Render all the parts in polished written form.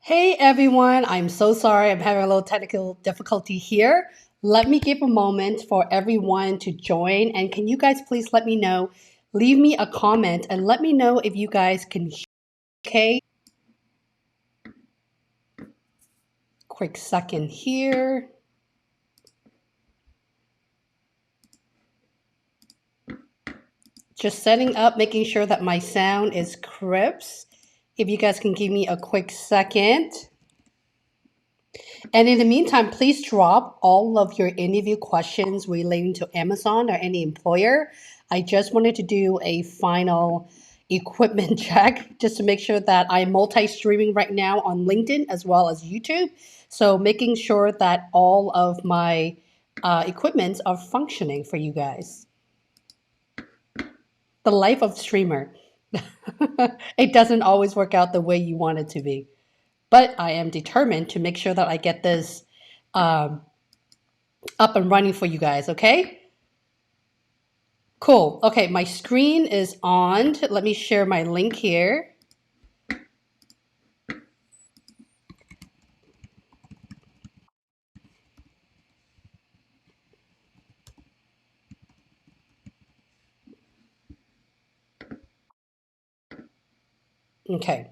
Hey everyone, I'm so sorry. I'm having a little technical difficulty here. Let me give a moment for everyone to join. And can you guys please let me know, leave me a comment and let me know if you guys can hear, okay? Quick second here. Just setting up, making sure that my sound is crisp. If you guys can give me a quick second. And in the meantime, please drop all of your interview questions relating to Amazon or any employer. I just wanted to do a final equipment check just to make sure that I'm multi-streaming right now on LinkedIn as well as YouTube. So making sure that all of my equipments are functioning for you guys. The life of streamer. It doesn't always work out the way you want it to be. But I am determined to make sure that I get this um, up and running for you guys, okay? Cool. Okay, my screen is on. Let me share my link here. Okay.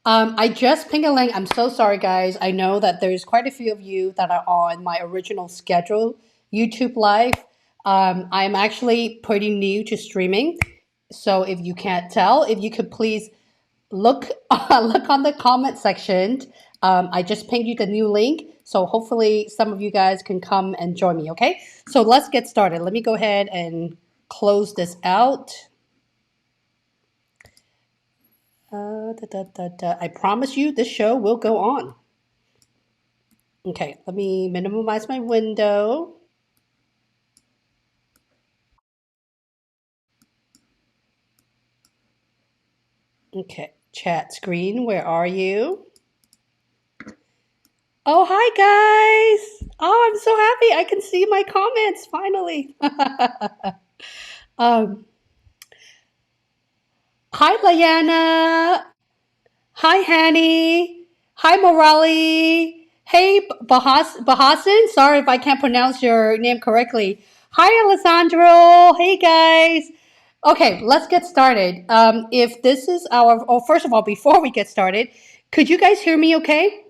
I just pinged a link. I'm so sorry, guys. I know that there's quite a few of you that are on my original schedule YouTube live. I'm actually pretty new to streaming. So if you can't tell, if you could please look look on the comment section. I just pinged you the new link, so hopefully some of you guys can come and join me. Okay, so let's get started. Let me go ahead and close this out. I promise you, this show will go on. Okay, let me minimize my window. Okay, chat screen, where are you? Oh, hi guys! Oh, I'm so happy I can see my comments finally. um, Hi, Diana. Hi, Hanny. Hi, Morali. Hey, Bahasin. Sorry if I can't pronounce your name correctly. Hi, Alessandro. Hey, guys. Okay, let's get started. If this is our, oh, first of all, before we get started, could you guys hear me okay?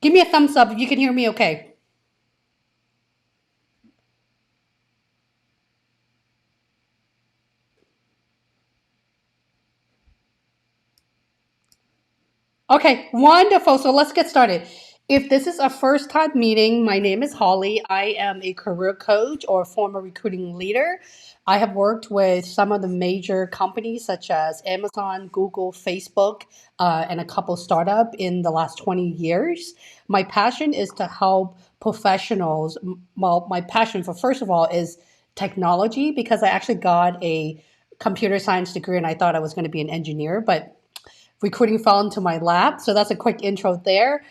Give me a thumbs up if you can hear me okay. Okay, wonderful. So let's get started. If this is a first time meeting, my name is Holly. I am a career coach or former recruiting leader. I have worked with some of the major companies such as Amazon, Google, Facebook, and a couple startup in the last 20 years. My passion is to help professionals. Well, my passion for first of all is technology because I actually got a computer science degree and I thought I was going to be an engineer, but recruiting fell into my lap. So that's a quick intro there.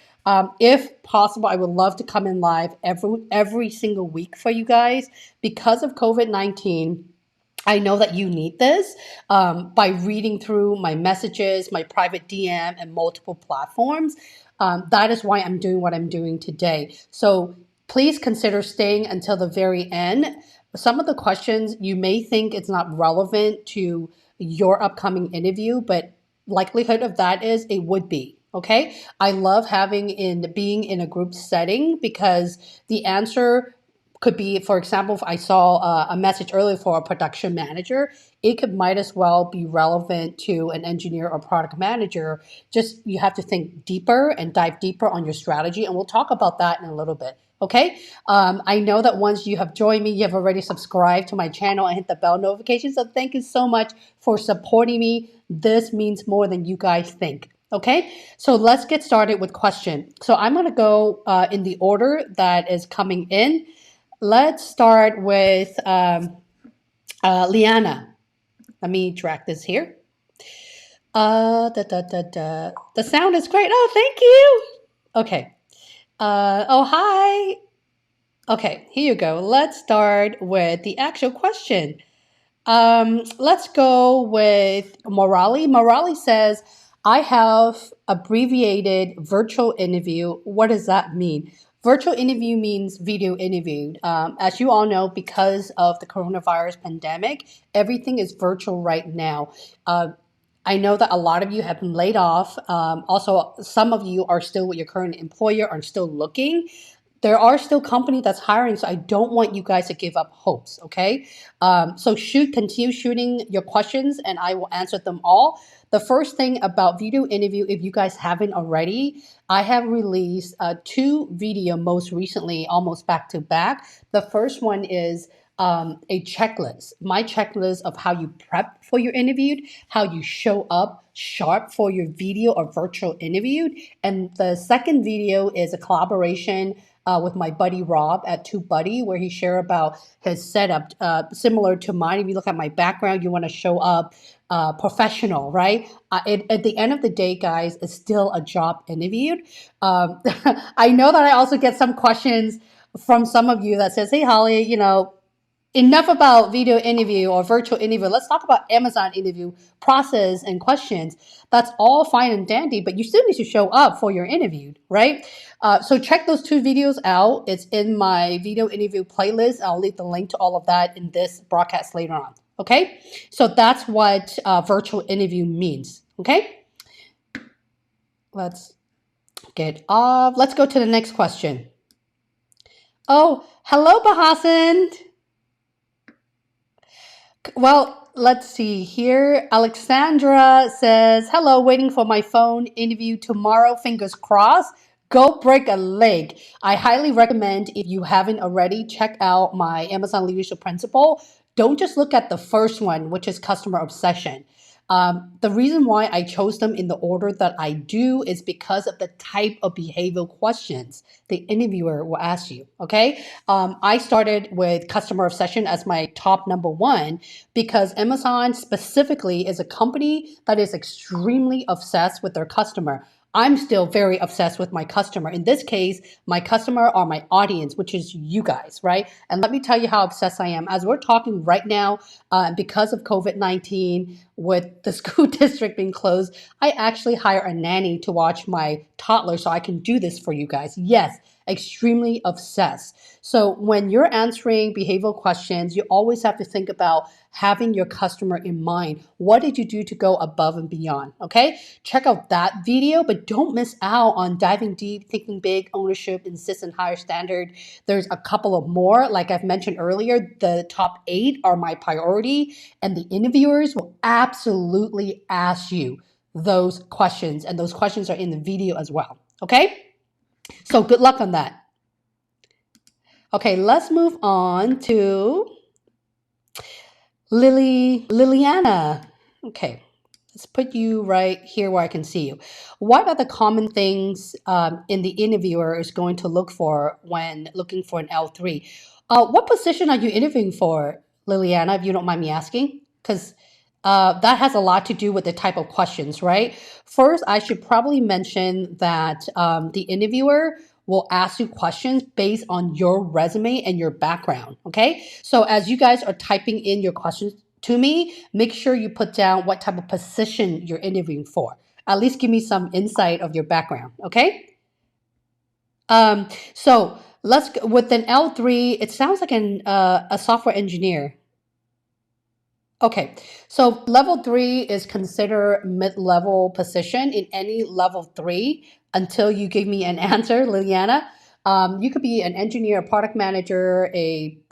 If possible, I would love to come in live every single week for you guys. Because of COVID-19, I know that you need this by reading through my messages, my private DM, and multiple platforms. That is why I'm doing what I'm doing today. So please consider staying until the very end. Some of the questions you may think it's not relevant to your upcoming interview, but likelihood of that is it would be. Okay. I love having in being in a group setting because the answer could be, for example, if I saw a message earlier for a production manager, it could might as well be relevant to an engineer or product manager. Just you have to think deeper and dive deeper on your strategy, and we'll talk about that in a little bit. Okay. I know that once you have joined me, you have already subscribed to my channel and hit the bell notification. So thank you so much for supporting me. This means more than you guys think. Okay, so let's get started with question. So I'm going to go in the order that is coming in. Let's start with Liana. Let me drag this here. The sound is great. Oh, thank you. Okay. Oh, hi. Okay, here you go. Let's start with the actual question. Let's go with Morali. Morali says, I have abbreviated virtual interview. What does that mean? Virtual interview means video interview. As you all know, because of the coronavirus pandemic, everything is virtual right now. Uh, I know that a lot of you have been laid off. Also, some of you are still with your current employer, are still looking. There are still companies that's hiring, so I don't want you guys to give up hopes. Okay, so continue shooting your questions, and I will answer them all. The first thing about video interview, if you guys haven't already, I have released two video most recently, almost back to back. The first one is a checklist, my checklist of how you prep for your interview, how you show up sharp for your video or virtual interview. And the second video is a collaboration with my buddy Rob at TubeBuddy, where he shared about his setup, similar to mine. If you look at my background, you want to show up professional, right? At the end of the day, guys, it's still a job interview. I know that I also get some questions from some of you that says, "Hey, Holly, enough about video interview or virtual interview. Let's talk about Amazon interview process and questions." That's all fine and dandy, but you still need to show up for your interview, right? So check those two videos out. It's in my video interview playlist. I'll leave the link to all of that in this broadcast later on. Okay, so that's what virtual interview means. Okay, let's get off. Let's go to the next question. Oh, hello, Bahasan. Well, let's see here. Alexandra says, hello, waiting for my phone interview tomorrow. Fingers crossed. Go break a leg. I highly recommend, if you haven't already, check out my Amazon Leadership Principle. Don't just look at the first one, which is customer obsession. The reason why I chose them in the order that I do is because of the type of behavioral questions the interviewer will ask you. Okay. I started with customer obsession as my top number one because Amazon specifically is a company that is extremely obsessed with their customer. I'm still very obsessed with my customer. In this case, my customer are my audience, which is you guys, right? And let me tell you how obsessed I am. As we're talking right now, because of COVID-19, with the school district being closed, I actually hire a nanny to watch my toddler so I can do this for you guys. Yes, extremely obsessed. So when you're answering behavioral questions, you always have to think about having your customer in mind. What did you do to go above and beyond? Okay, check out that video, but don't miss out on diving deep, thinking big, ownership, insist on higher standard. There's a couple of more. Like I've mentioned earlier, the top 8 are my priority, and the interviewers will absolutely ask you those questions, and those questions are in the video as well. Okay, so good luck on that. Okay, let's move on to Liliana. Okay, let's put you right here where I can see you. What are the common things in the interviewer is going to look for when looking for an L3? What position are you interviewing for, Liliana, if you don't mind me asking? Because that has a lot to do with the type of questions, right? First, I should probably mention that the interviewer will ask you questions based on your resume and your background, okay? So as you guys are typing in your questions to me, make sure you put down what type of position you're interviewing for. At least give me some insight of your background, okay? So let's go with an L3. It sounds like a software engineer. Okay, so level 3 is considered mid-level position in any level 3 until you give me an answer, Liliana. You could be an engineer, a product manager, even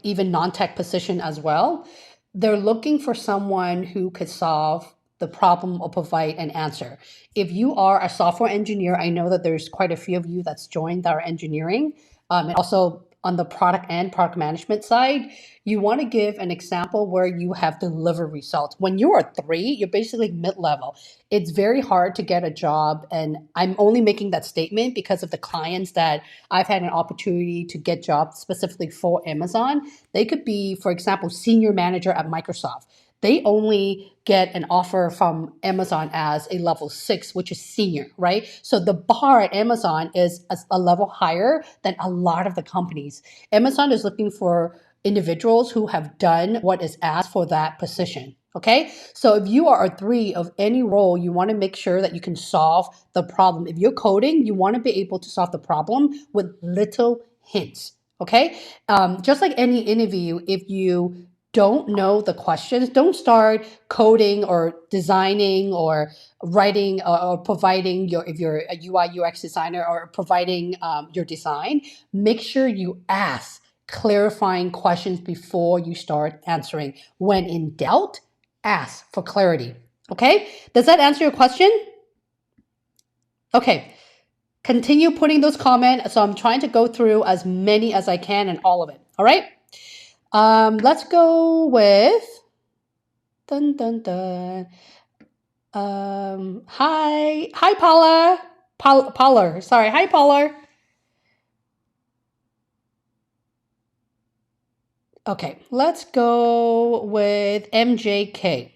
non-tech position as well. They're looking for someone who could solve the problem or provide an answer. If you are a software engineer, I know that there's quite a few of you that's joined our engineering, and also on the product and product management side, you want to give an example where you have delivered results. When you are 3, you're basically mid-level. It's very hard to get a job, and I'm only making that statement because of the clients that I've had an opportunity to get jobs specifically for Amazon. They could be, for example, senior manager at Microsoft. They only get an offer from Amazon as a level 6, which is senior, right? So the bar at Amazon is a level higher than a lot of the companies. Amazon is looking for individuals who have done what is asked for that position. Okay, so if you are a 3 of any role, you want to make sure that you can solve the problem. If you're coding, you want to be able to solve the problem with little hints. Okay, just like any interview, if you don't know the questions, don't start coding or designing or writing or providing your, if you're a UI UX designer, or providing your design. Make sure you ask clarifying questions before you start answering. When in doubt, ask for clarity. Okay, does that answer your question? Okay, continue putting those comments. So I'm trying to go through as many as I can and all of it. All right, let's go with dun dun dun. Hi Paula. Paula, sorry. Hi Paula. Okay, let's go with MJK.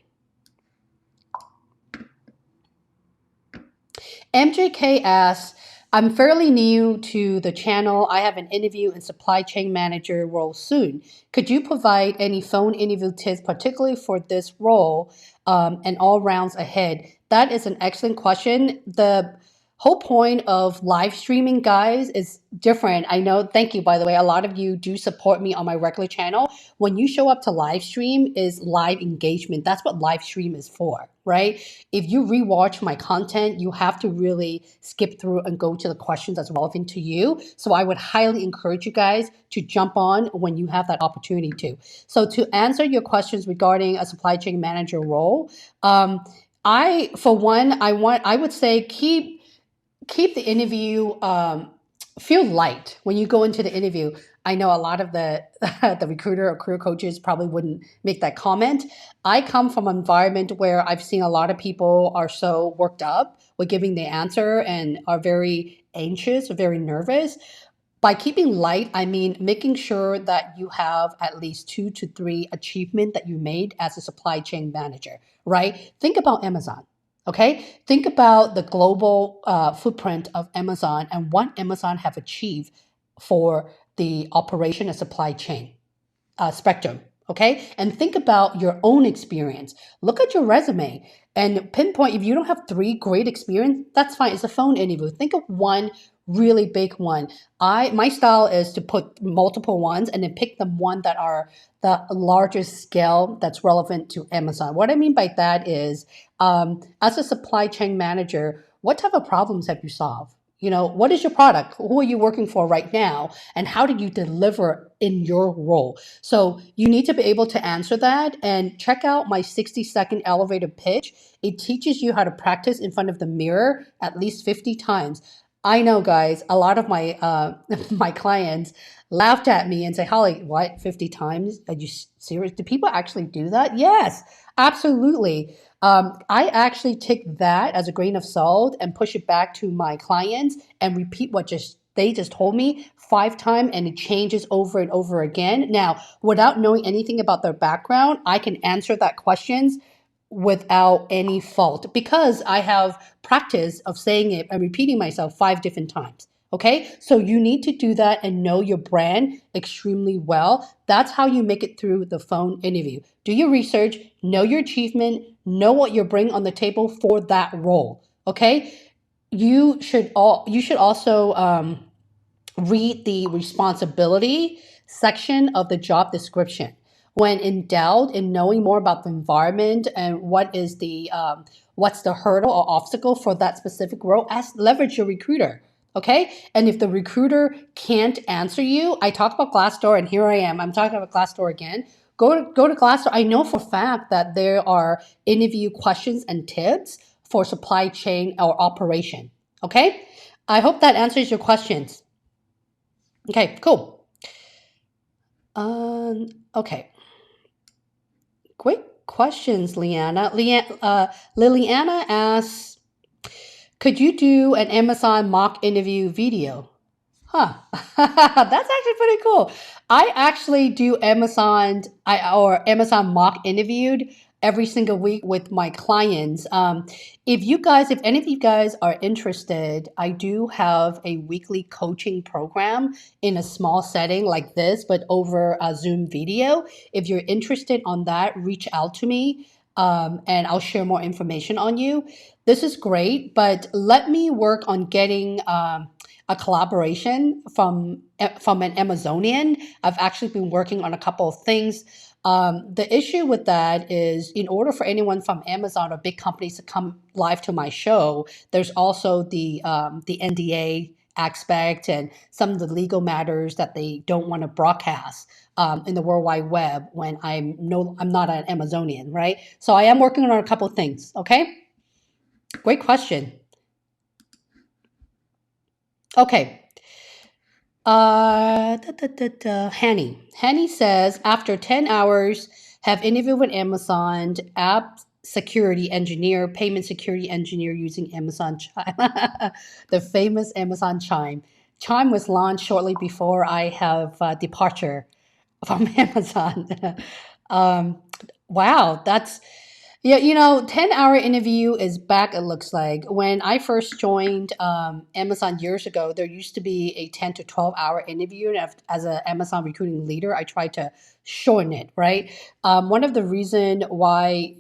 MJK asks, I'm fairly new to the channel. I have an interview in supply chain manager role soon. Could you provide any phone interview tips, particularly for this role and all rounds ahead? That is an excellent question. The whole point of live streaming, guys, is different. I know, thank you, by the way. A lot of you do support me on my regular channel. When you show up to live stream, is live engagement. That's what live stream is for, right? If you rewatch my content, you have to really skip through and go to the questions that's relevant to you. So I would highly encourage you guys to jump on when you have that opportunity to. So to answer your questions regarding a supply chain manager role, I would say keep the interview feel light when you go into the interview. I know a lot of the the recruiter or career coaches probably wouldn't make that comment. I come from an environment where I've seen a lot of people are so worked up with giving the answer and are very anxious or very nervous. By keeping light, I mean making sure that you have at least 2 to 3 achievements that you made as a supply chain manager, right? Think about Amazon. Okay, think about the global footprint of Amazon and what Amazon have achieved for the operation and supply chain spectrum. Okay, and think about your own experience. Look at your resume and pinpoint. If you don't have 3 great experience, that's fine. It's a phone interview. Think of one really big one. My style is to put multiple ones and then pick the one that are the largest scale that's relevant to Amazon. What I mean by that is, as a supply chain manager, what type of problems have you solved? You know, what is your product? Who are you working for right now? And how do you deliver in your role? So you need to be able to answer that, and check out my 60-second elevator pitch. It teaches you how to practice in front of the mirror at least 50 times. I know, guys, a lot of my my clients laughed at me and say, Holly, what, 50 times? Are you serious? Do people actually do that? Yes, absolutely. I actually take that as a grain of salt and push it back to my clients and repeat what they just told me 5 times, and it changes over and over again. Now, without knowing anything about their background, I can answer that questions without any fault because I have practice of saying it and repeating myself 5 different times. Okay, so you need to do that and know your brand extremely well. That's how you make it through the phone interview. Do your research, know your achievement, know what you bring on the table for that role. Okay, you should also read the responsibility section of the job description. When in doubt, in knowing more about the environment and what's the hurdle or obstacle for that specific role, leverage your recruiter. Okay, and if the recruiter can't answer you, I talked about Glassdoor, and here I am. I'm talking about Glassdoor again. Go to Glassdoor. I know for a fact that there are interview questions and tips for supply chain or operation. Okay, I hope that answers your questions. Okay, cool. Okay. Great questions, Leanna. Liliana asks, could you do an Amazon mock interview video? Huh. That's actually pretty cool. I actually do Amazon mock interviewed every single week with my clients. If any of you guys are interested, I do have a weekly coaching program in a small setting like this, but over a Zoom video. If you're interested on that, reach out to me. And I'll share more information on you. This is great, but let me work on getting a collaboration from an Amazonian. I've actually been working on a couple of things. The issue with that is, in order for anyone from Amazon or big companies to come live to my show, there's also the NDA aspect and some of the legal matters that they don't want to broadcast in the World Wide Web when I'm not an Amazonian, right? So I am working on a couple of things. Okay, great question. Okay. Hanny says, after 10 hours, have interviewed with Amazon app security engineer, payment security engineer using Amazon Chime, the famous Amazon Chime. Chime was launched shortly before I have departure from Amazon. um, wow, that's yeah, 10-hour interview is back, it looks like. When I first joined Amazon years ago, there used to be a 10 to 12-hour interview. And as an Amazon recruiting leader, I tried to shorten it, right? One of the reason why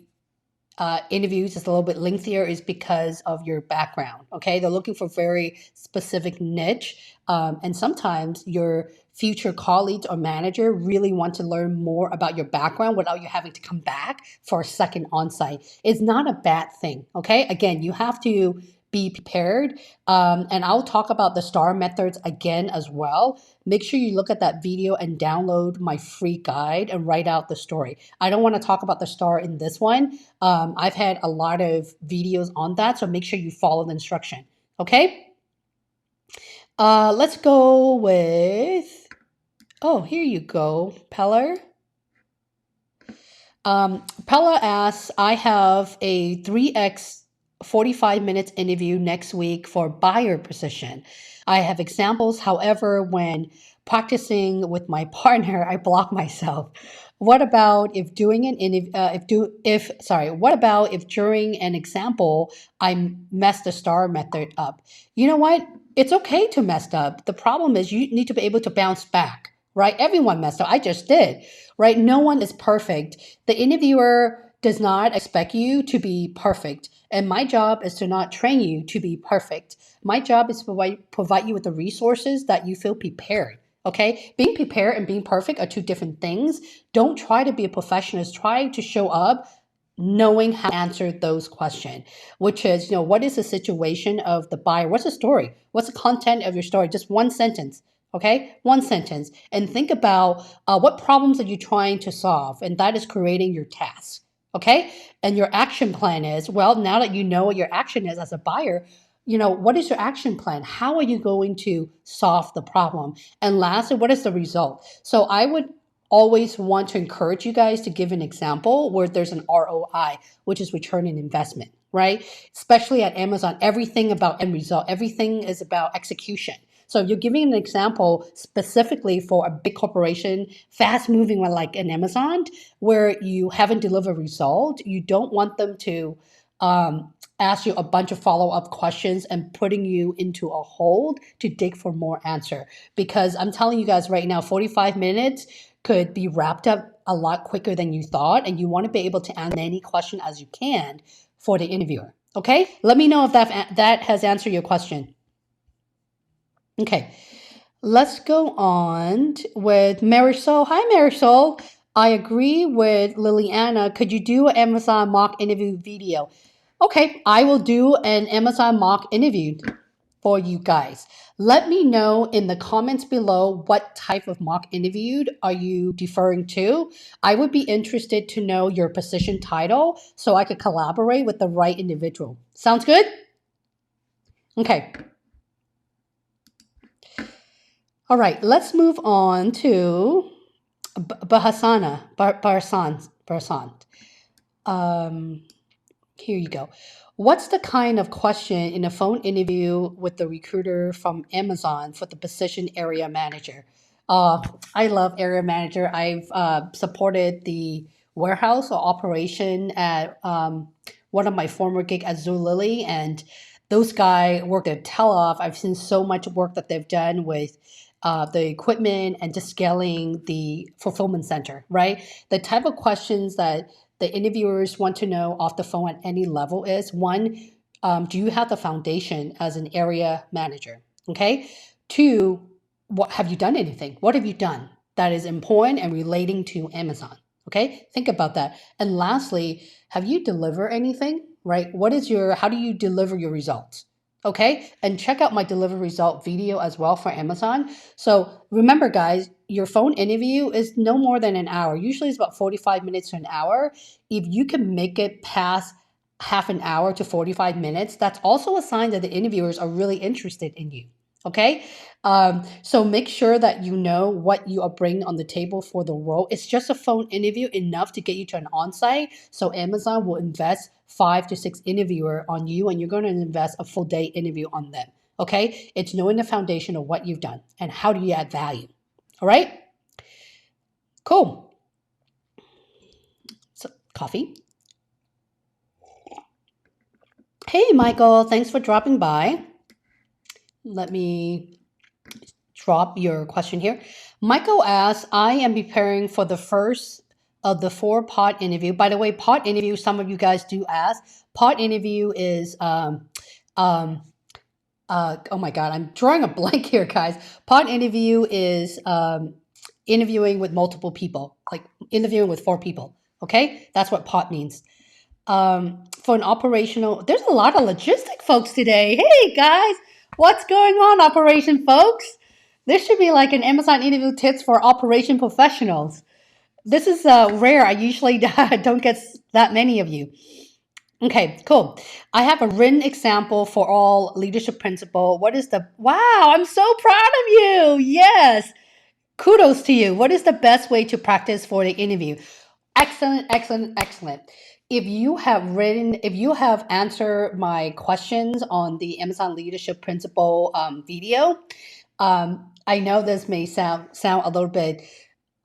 interviews is a little bit lengthier is because of your background. Okay, they're looking for very specific niche, and sometimes your future colleagues or manager really want to learn more about your background without you having to come back for a second onsite. It's not a bad thing. Okay, again, you have to be prepared, and I'll talk about the STAR methods again as well. Make sure you look at that video and download my free guide and write out the story. I don't want to talk about the STAR in this one. I've had a lot of videos on that, so make sure you follow the instruction. Okay? Let's go with, oh, here you go, Peller. Pella asks, I have a 3x 45 minutes interview next week for buyer position. I have examples. However, when practicing with my partner, I block myself. What about if doing an interview, what about if during an example, I mess the STAR method up? You know what? It's okay to mess up. The problem is you need to be able to bounce back, right? Everyone messed up. I just did, right? No one is perfect. The interviewer does not expect you to be perfect. And my job is to not train you to be perfect. My job is to provide you with the resources that you feel prepared. Okay? Being prepared and being perfect are two different things. Don't try to be a perfectionist. Try to show up knowing how to answer those questions, which is, what is the situation of the buyer? What's the story? What's the content of your story? Just one sentence. Okay, one sentence, and think about what problems are you trying to solve, and that is creating your task. Okay, and your action plan is, well, now that you know what your action is as a buyer, what is your action plan? How are you going to solve the problem? And lastly, what is the result? So I would always want to encourage you guys to give an example where there's an ROI, which is return on investment, right? Especially at Amazon, everything about end result, everything is about execution. So if you're giving an example specifically for a big corporation, fast moving one like an Amazon, where you haven't delivered a result, you don't want them to ask you a bunch of follow-up questions and putting you into a hold to dig for more answer. Because I'm telling you guys right now, 45 minutes could be wrapped up a lot quicker than you thought, and you want to be able to answer any question as you can for the interviewer. Okay? Let me know if that has answered your question. Okay, let's go on with Marisol. Hi, Marisol. I agree with Liliana. Could you do an Amazon mock interview video? Okay, I will do an Amazon mock interview for you guys. Let me know in the comments below what type of mock interview are you deferring to. I would be interested to know your position title so I could collaborate with the right individual. Sounds good? Okay. All right, let's move on to Barsan. Here you go. What's the kind of question in a phone interview with the recruiter from Amazon for the position area manager? Uh, I love area manager. I've supported the warehouse or operation at one of my former gig at Zulily, and those guys work their tail off. I've seen so much work that they've done with the equipment and just scaling the fulfillment center, right? The type of questions that the interviewers want to know off the phone at any level is one, do you have the foundation as an area manager? Okay. Two, what have you done anything? What have you done that is important and relating to Amazon? Okay. Think about that. And lastly, have you delivered anything? Right? How do you deliver your results? Okay. And check out my deliver result video as well for Amazon. So remember, guys, your phone interview is no more than an hour. Usually it's about 45 minutes to an hour. If you can make it past half an hour to 45 minutes, that's also a sign that the interviewers are really interested in you. Okay. So make sure that you know what you are bringing on the table for the role. It's just a phone interview enough to get you to an on-site. So Amazon will invest 5 to 6 interviewer on you, and you're going to invest a full day interview on them. Okay. It's knowing the foundation of what you've done and how do you add value. All right. Cool. So, coffee. Hey, Michael, thanks for dropping by. Let me drop your question here. Michael asks, I am preparing for the first of the 4 pod interview. By the way, pod interview, some of you guys do ask. Pod interview is, oh my God, I'm drawing a blank here, guys. Pod interview is interviewing with multiple people, like interviewing with 4 people. Okay, that's what pod means. For an operational, there's a lot of logistic folks today. Hey guys, what's going on, operation folks? This should be like an Amazon interview tips for operation professionals. This is rare. I usually don't get that many of you. Okay, cool. I have a written example for all leadership principle. Wow, I'm so proud of you. Yes. Kudos to you. What is the best way to practice for the interview? Excellent, excellent, excellent. If you have answered my questions on the Amazon Leadership Principle video, I know this may sound a little bit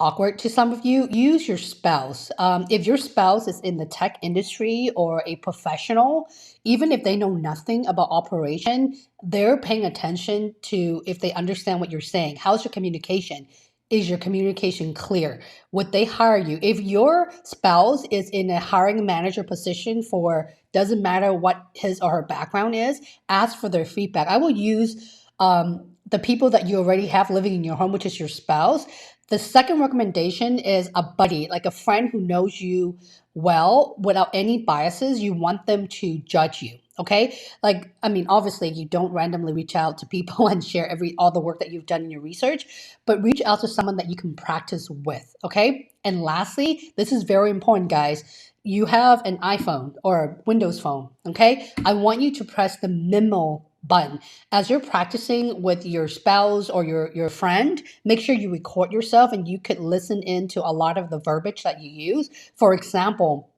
awkward to some of you. Use your spouse. If your spouse is in the tech industry or a professional, even if they know nothing about operation, they're paying attention to if they understand what you're saying. How's your communication? Is your communication clear? Would they hire you? If your spouse is in a hiring manager position for, doesn't matter what his or her background is, ask for their feedback. I will use the people that you already have living in your home, which is your spouse. The second recommendation is a buddy, like a friend who knows you well without any biases. You want them to judge you. Okay. Like, I mean, obviously you don't randomly reach out to people and share all the work that you've done in your research, but reach out to someone that you can practice with. Okay. And lastly, this is very important, guys. You have an iPhone or a Windows phone. Okay. I want you to press the memo button. As you're practicing with your spouse or your friend, make sure you record yourself and you could listen into a lot of the verbiage that you use. For example,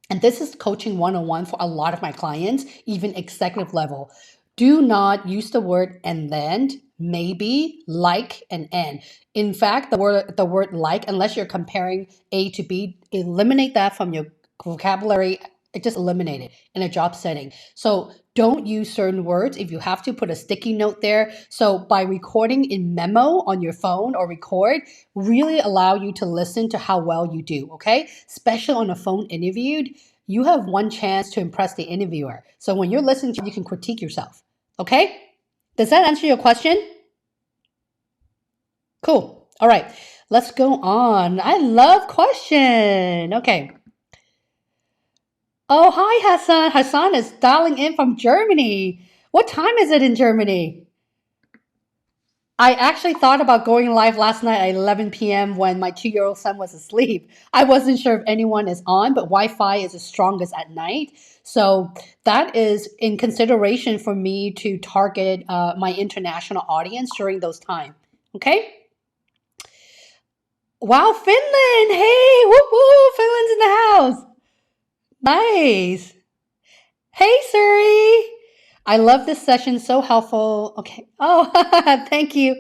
and this is coaching 101 for a lot of my clients, even executive level. Do not use the word and then, maybe, like, and end. In fact, the word like, unless you're comparing A to B, eliminate that from your vocabulary. Just eliminate it in a job setting. So don't use certain words. If you have to, put a sticky note there. So by recording in memo on your phone or record, really allow you to listen to how well you do, okay? Especially on a phone interview, you have one chance to impress the interviewer. So when you're listening to, you can critique yourself, okay? Does that answer your question? Cool. All right, let's go on. I love question. Okay. Oh, hi, Hassan. Hassan is dialing in from Germany. What time is it in Germany? I actually thought about going live last night at 11 p.m. when my 2-year-old son was asleep. I wasn't sure if anyone is on, but Wi-Fi is the strongest at night. So that is in consideration for me to target my international audience during those times. Okay? Wow, Finland! Hey, whoop whoop! Finland's in the house. Nice. Hey, Suri. I love this session. So helpful. Okay. Oh, thank you.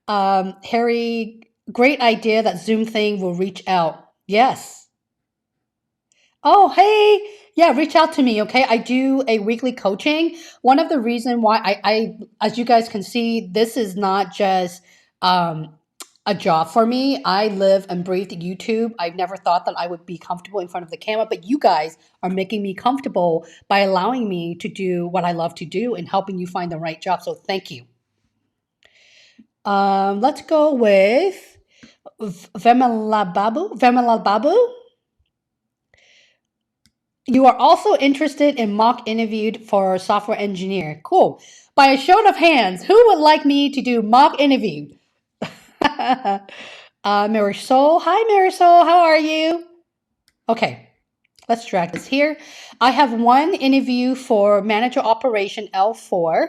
Harry, great idea that Zoom thing will reach out. Yes. Oh, hey. Yeah, reach out to me, okay? I do a weekly coaching. One of the reason why as you guys can see, this is not just um, a job for me. I live and breathe YouTube. I've never thought that I would be comfortable in front of the camera, but you guys are making me comfortable by allowing me to do what I love to do and helping you find the right job. So thank you. Let's go with Vemalal Babu. You are also interested in mock interviewed for software engineer. Cool. By a show of hands, who would like me to do mock interview? Marisol. Hi, Marisol. How are you? Okay, let's drag this here. I have one interview for manager operation L4.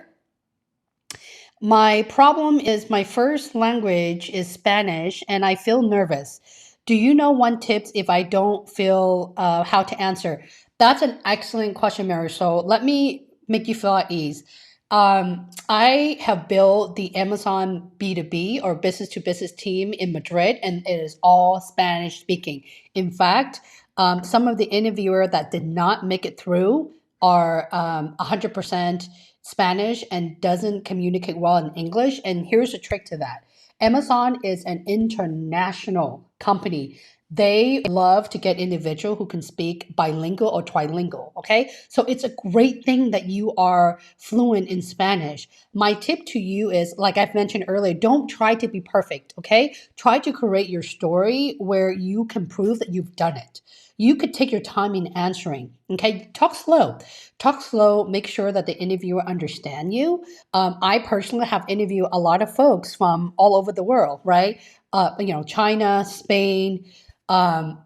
My problem is my first language is Spanish and I feel nervous. Do you know one tips if I don't feel how to answer? That's an excellent question, Mary. So let me make you feel at ease. I have built the Amazon B2B or business to business team in Madrid, and it is all Spanish speaking. In fact, some of the interviewer that did not make it through are 100% Spanish and doesn't communicate well in English. And here's a trick to that. Amazon is an international company. They love to get individual who can speak bilingual or trilingual, okay? So it's a great thing that you are fluent in Spanish. My tip to you is, like I've mentioned earlier, don't try to be perfect, okay? Try to create your story where you can prove that you've done it. You could take your time in answering, okay? Talk slow. Talk slow, make sure that the interviewer understand you. I personally have interviewed a lot of folks from all over the world, right? China, Spain, um,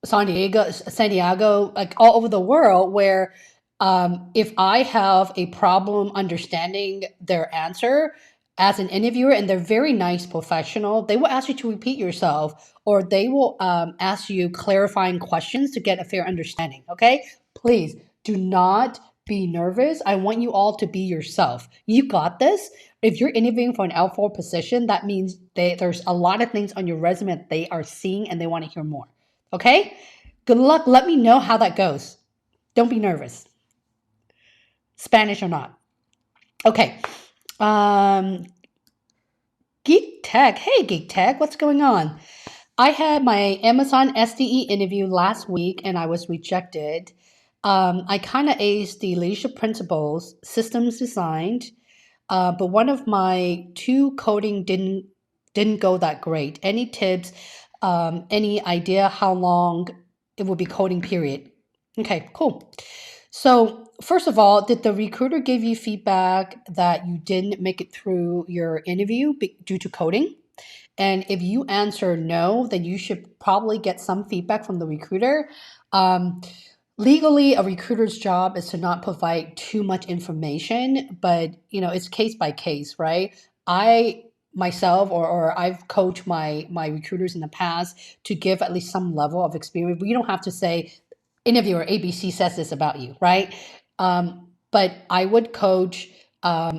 San Diego, like all over the world, where if I have a problem understanding their answer as an interviewer, and they're very nice professional, they will ask you to repeat yourself, or they will ask you clarifying questions to get a fair understanding. Okay, please do not be nervous. I want you all to be yourself. You got this. If you're interviewing for an L4 position, that means there's a lot of things on your resume that they are seeing and they want to hear more. Okay? Good luck. Let me know how that goes. Don't be nervous. Spanish or not. Okay. Geek Tech. Hey, Geek Tech. What's going on? I had my Amazon SDE interview last week and I was rejected. I kind of aced the leadership principles, systems designed, but one of my two coding didn't go that great. Any tips? Any idea how long it will be coding period? Okay, cool. So first of all, did the recruiter give you feedback that you didn't make it through your interview due to coding? And if you answer no, then you should probably get some feedback from the recruiter. Legally, a recruiter's job is to not provide too much information, but it's case by case, right? I myself or I've coached my recruiters in the past to give at least some level of experience. But you don't have to say interviewer ABC says this about you, right? But I would coach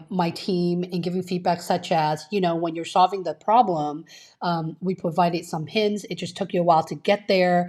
my team and give you feedback such as, when you're solving the problem, we provided some hints. It just took you a while to get there.